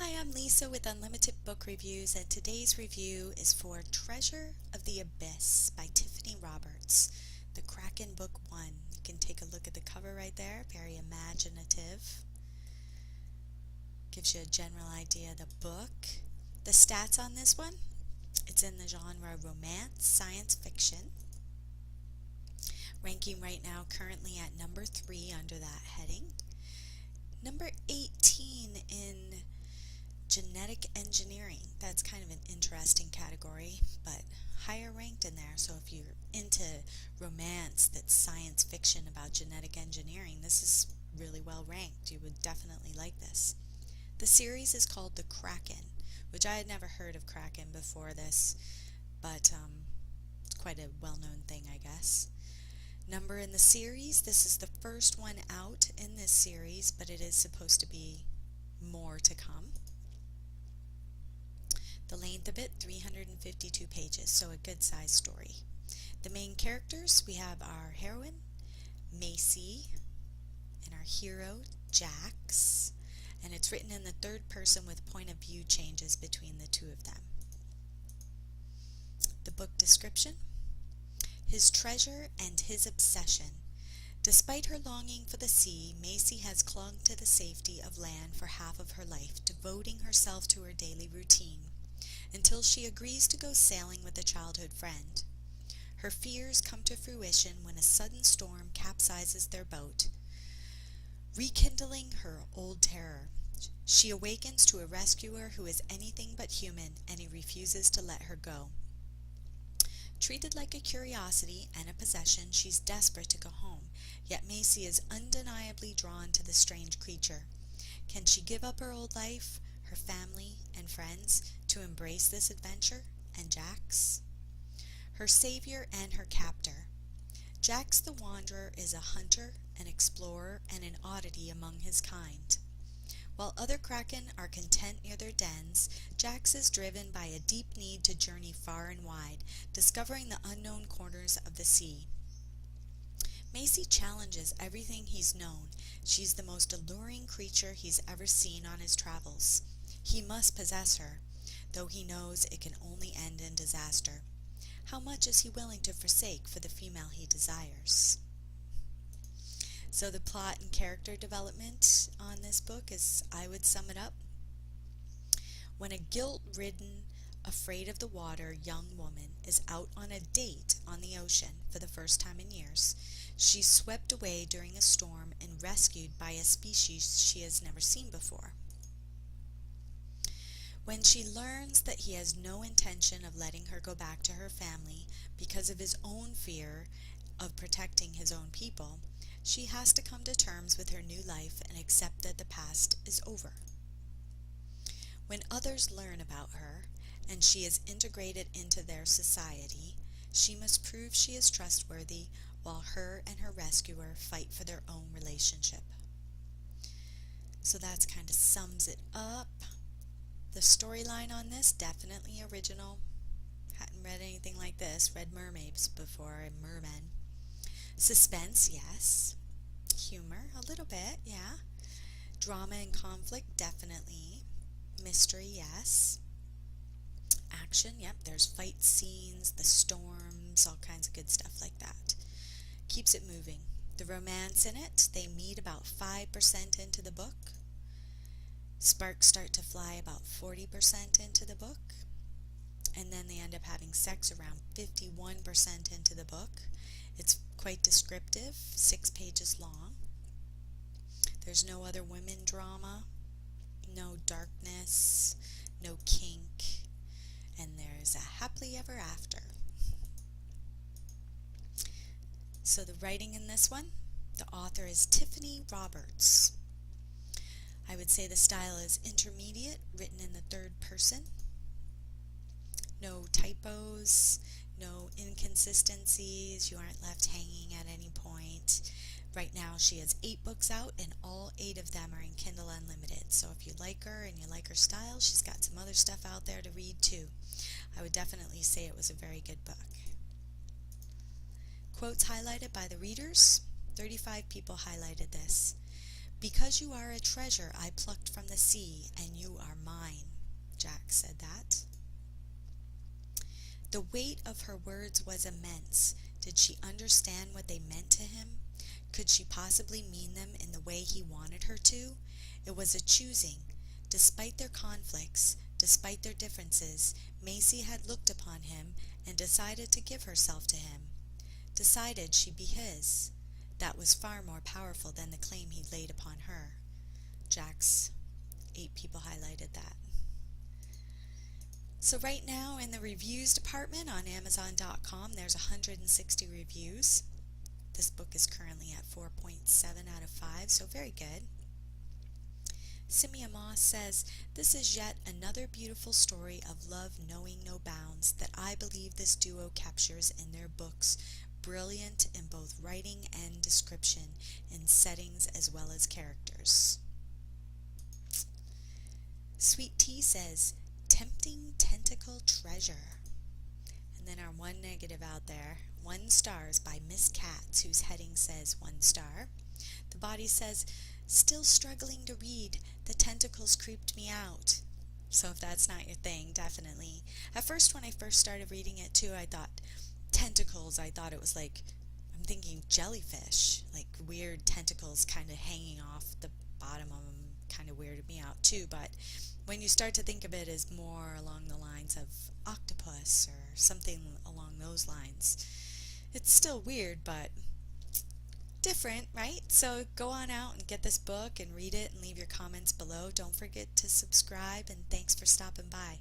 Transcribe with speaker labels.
Speaker 1: Hi, I'm Lisa with Unlimited Book Reviews, and today's review is for Treasure of the Abyss by Tiffany Roberts, the Kraken Book 1. You can take a look at the cover right there, very imaginative. Gives you a general idea of the book. The stats on this one, it's in the genre romance, science fiction. Ranking right now currently at number 3 under that heading. Number 18 in genetic engineering. That's kind of an interesting category, but higher ranked in there. So if you're into romance that's science fiction about genetic engineering, this is really well ranked. You would definitely like this. The series is called The Kraken, which I had never heard of Kraken before this, but it's quite a well-known thing, I guess. Number in the series, this is the first one out in this series, but it is supposed to be more to come. The length of it, 352 pages, so a good-sized story. The main characters, we have our heroine, Macy, and our hero, Jax, and it's written in the third person with point of view changes between the two of them. The book description, his treasure and his obsession. Despite her longing for the sea, Macy has clung to the safety of land for half of her life, devoting herself to her daily routine, until she agrees to go sailing with a childhood friend. Her fears come to fruition when a sudden storm capsizes their boat, rekindling her old terror. She awakens to a rescuer who is anything but human, and he refuses to let her go. Treated like a curiosity and a possession, she's desperate to go home, yet Macy is undeniably drawn to the strange creature. Can she give up her old life, her family, and friends to embrace this adventure and Jax? Her savior and her captor. Jax the Wanderer is a hunter, an explorer, and an oddity among his kind. While other kraken are content near their dens, Jax is driven by a deep need to journey far and wide, discovering the unknown corners of the sea. Macy challenges everything he's known. She's the most alluring creature he's ever seen on his travels. He must possess her, though he knows it can only end in disaster. How much is he willing to forsake for the female he desires? So the plot and character development on this book is, I would sum it up. When a guilt-ridden, afraid of the water young woman is out on a date on the ocean for the first time in years, she's swept away during a storm and rescued by a species she has never seen before. When she learns that he has no intention of letting her go back to her family because of his own fear of protecting his own people, she has to come to terms with her new life and accept that the past is over. When others learn about her, and she is integrated into their society, she must prove she is trustworthy while her and her rescuer fight for their own relationship. So that kind of sums it up. The storyline on this, definitely original. Hadn't read anything like this. Read mermaids before, and mermen. Suspense, yes. Humor, a little bit, yeah. Drama and conflict, definitely. Mystery, yes. Action, yep, there's fight scenes, the storms, all kinds of good stuff like that. Keeps it moving. The romance in it, they meet about 5% into the book. Sparks start to fly about 40% into the book. And then they end up having sex around 51% into the book. It's quite descriptive, 6 pages long. There's no other women drama, no darkness, no kink, and there's a happily ever after. So the writing in this one, the author is Tiffany Roberts. I would say the style is intermediate, written in the third person. No typos, no inconsistencies, you aren't left hanging at any point. Right now she has 8 books out, and all 8 of them are in Kindle Unlimited. So if you like her and you like her style, she's got some other stuff out there to read too. I would definitely say it was a very good book. Quotes highlighted by the readers. 35 people highlighted this. "Because you are a treasure I plucked from the sea, and you are mine." Jack said that. The weight of her words was immense. Did she understand what they meant to him? Could she possibly mean them in the way he wanted her to? It was a choosing. Despite their conflicts, despite their differences, Macy had looked upon him and decided to give herself to him. Decided she'd be his. That was far more powerful than the claim he laid upon her. Jack's 8 people highlighted that. So right now in the reviews department on Amazon.com, there's 160 reviews. This book is currently at 4.7 out of 5, so very good. Simia Moss says, "This is yet another beautiful story of love knowing no bounds that I believe this duo captures in their books, brilliant in both writing and description, in settings as well as characters." Sweet Tea says, "Tempting tentacle treasure." And then our one negative out there, 1 stars by Miss Katz, whose heading says 1 star. The body says, "Still struggling to read. The tentacles creeped me out." So if that's not your thing, definitely. At first, when I first started reading it too, I thought tentacles, I thought it was like, I'm thinking jellyfish, like weird tentacles kind of hanging off the bottom of them, kind of weirded me out too. But when you start to think of it as more along the lines of octopus or something along those lines, it's still weird, but different, right? So go on out and get this book and read it and leave your comments below. Don't forget to subscribe, and thanks for stopping by.